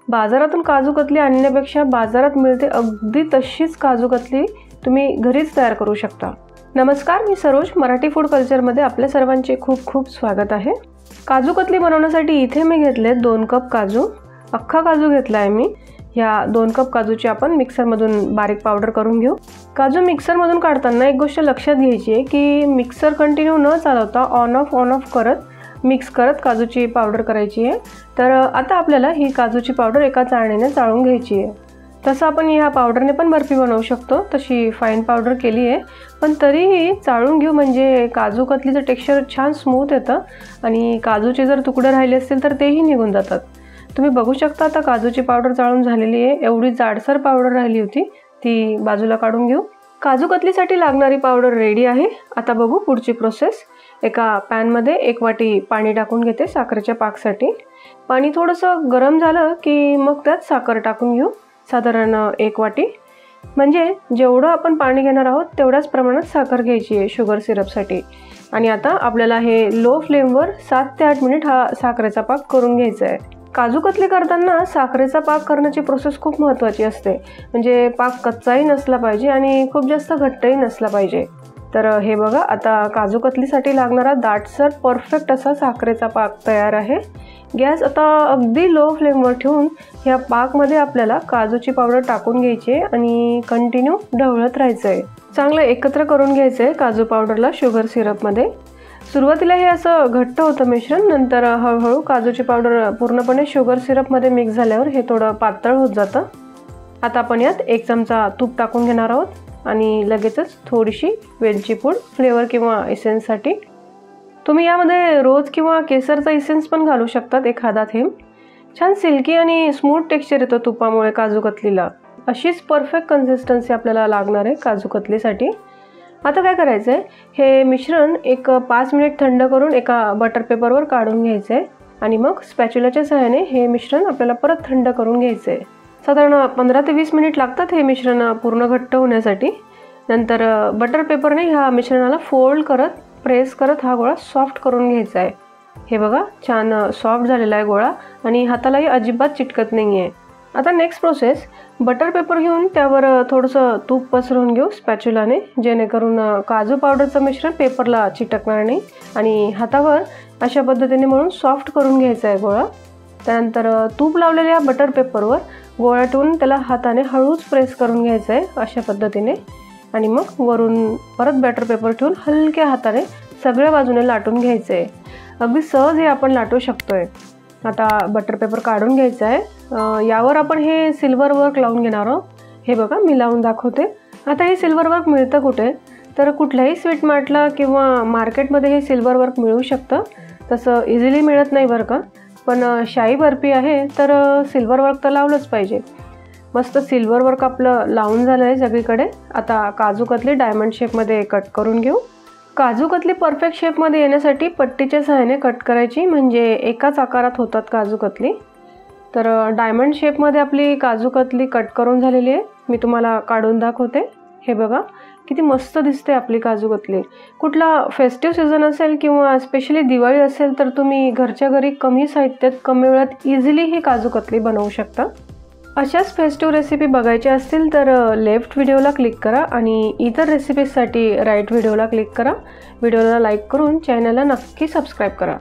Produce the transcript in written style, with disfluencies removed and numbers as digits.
बाजारातून काजू कतली आणण्यापेक्षा बाजारात मिळते अगदी तशीच काजू कतली तुम्ही घरीच तयार करू शकता। नमस्कार, मी सरोज, मराठी फूड कल्चरमध्ये आपल्या सर्वांचे खूप खूप स्वागत आहे। काजू कतली बनवण्यासाठी इथे मी घेतले 2 कप काजू, अख्खा काजू घेतला आहे मी। या 2 कप काजूची आपण मिक्सरमधून बारीक पावडर करून घेऊ। काजू मिक्सरमधून काढताना एक गोष्ट लक्षात घ्यायची आहे की मिक्सर कंटिन्यू न चालवता ऑन ऑफ करत मिक्स करत काजूची पावडर करायची आहे। तर आता आपल्याला ही काजूची पावडर एका चाळणीने चाळून घ्यायची आहे। तसं आपण ह्या पावडरने पण बर्फी बनवू शकतो, तशी फाईन पावडर केली आहे, पण तरीही चाळून घेऊ म्हणजे काजू कतलीचं टेक्स्चर छान स्मूथ येतं आणि काजूचे जर तुकडे राहिले असतील तर तेही निघून जातात। तुम्ही बघू शकता आता काजूची पावडर चाळून झालेली आहे। एवढी जाडसर पावडर राहिली होती ती बाजूला काढून घेऊ। काजू कतलीसाठी लागणारी पावडर रेडी आहे। आता बघू पुढची प्रोसेस। एका पॅनमध्ये 1 वाटी पाणी टाकून घेते साखरेच्या पाकसाठी। पाणी थोडंसं गरम झालं की मग त्यात साखर टाकून घेऊ, साधारण 1 वाटी। म्हणजे जेवढं आपण पाणी घेणार आहोत तेवढ्याच प्रमाणात साखर घ्यायची आहे शुगर सिरपसाठी। आणि आता आपल्याला हे लो फ्लेमवर 7 ते 8 मिनिट हा साखरेचा पाक करून घ्यायचा आहे। काजू कतली करताना साखरेचा पाक करण्याची प्रोसेस खूप महत्त्वाची असते, म्हणजे पाक कच्चाही नसला पाहिजे आणि खूप जास्त घट्टही नसला पाहिजे। तर हे बघा, आता काजू कतलीसाठी लागणारा दाटसर परफेक्ट असा साखरेचा पाक तयार आहे। गॅस आता अगदी लो फ्लेमवर ठेवून ह्या पाकमध्ये आपल्याला काजूची पावडर टाकून घ्यायची आहे आणि कंटिन्यू ढवळत राहायचं आहे। चांगलं एकत्र करून घ्यायचं आहे काजू पावडरला शुगर सिरपमध्ये। सुरुवातीला हे असं घट्ट होतं मिश्रण, नंतर हळूहळू काजूची पावडर पूर्णपणे शुगर सिरपमध्ये मिक्स झाल्यावर हे थोडं पातळ होत जातं। आता आपण यात 1 चमचा तूप टाकून घेणार आहोत आणि लगेचच थोडीशी वेलची पूड फ्लेवर किंवा इसेन्ससाठी। तुम्ही यामध्ये रोज किंवा केसरचा इसेन्स पण घालू शकतात, एखादा थेंब। छान सिल्की आणि स्मूथ टेक्स्चर येतं तुपामुळे काजू कतलीला। अशीच परफेक्ट कन्सिस्टन्सी आपल्याला लागणार आहे काजू कतलीसाठी। आता काय करायचं आहे, हे मिश्रण एक 5 मिनिट थंड करून एका बटर पेपरवर काढून घ्यायचं आहे आणि मग स्पॅच्युलाच्या सहाय्याने हे मिश्रण आपल्याला परत थंड करून घ्यायचं आहे। साधारण 15 ते 20 मिनिट लागतात हे मिश्रण पूर्ण घट्ट होण्यासाठी। नंतर बटर पेपरने ह्या मिश्रणाला फोल्ड करत प्रेस करत हा गोळा सॉफ्ट करून घ्यायचा आहे। हे बघा, छान सॉफ्ट झालेला आहे गोळा आणि हातालाही अजिबात चिटकत नाही आहे। आता नेक्स्ट प्रोसेस, बटर पेपर घेऊन त्यावर थोडंसं तूप पसरवून घेऊ स्पॅच्युलाने, जेणेकरून काजू पावडरचं मिश्रण पेपरला चिटकणार नाही आणि हातावर अशा पद्धतीने मळून सॉफ्ट करून घ्यायचा आहे गोळा। त्यानंतर तूप लावलेल्या बटर पेपरवर गोळा ठेवून त्याला हाताने हळूच प्रेस करून घ्यायचं आहे अशा पद्धतीने आणि मग वरून परत बटर पेपर ठेवून हलक्या हाताने सगळ्या बाजूने लाटून घ्यायचं आहे। अगदी सहज हे आपण लाटू शकतोय। आता बटर पेपर काढून घ्यायचा आहे। यावर आपण हे सिल्वर वर्क लावून घेणार आहोत। हे बघा, मी लावून दाखवते। आता हे सिल्वर वर्क मिळतं कुठे, तर कुठल्याही स्वीट मार्टला किंवा मार्केटमध्ये हे सिल्वर वर्क मिळू शकतं। तसं इझिली मिळत नाही बरं का, पण शाही बर्फी आहे तर सिल्वर वर्क तर लावलंच पाहिजे। मस्त सिल्वर वर्क आपलं लावून झालं आहे सगळीकडे। आता काजू कतली डायमंड शेपमध्ये कट करून घेऊ। काजू कतली परफेक्ट शेपमध्ये येण्यासाठी पट्टीच्या सहाय्याने कट करायची, म्हणजे एकाच आकारात होतात काजू कतली। तर डायमंड शेपमध्ये आपली काजू कतली कट करून झालेली आहे। मी तुम्हाला काढून दाखवते। हे बघा, किती मस्त दिसते आपली काजू कतली। कुठला फेस्टिव्ह सीझन असेल किंवा स्पेशली दिवाळी असेल तर तुम्ही घरच्या घरी कमी साहित्यात कमी वेळात इझिली ही काजू कतली बनवू शकता। अशाच फेस्टिव्ह रेसिपी बघायच्या असतील तर लेफ्ट व्हिडिओला क्लिक करा आणि इतर रेसिपीजसाठी राईट व्हिडिओला क्लिक करा। व्हिडिओला लाईक करून चॅनलला नक्की सबस्क्राईब करा।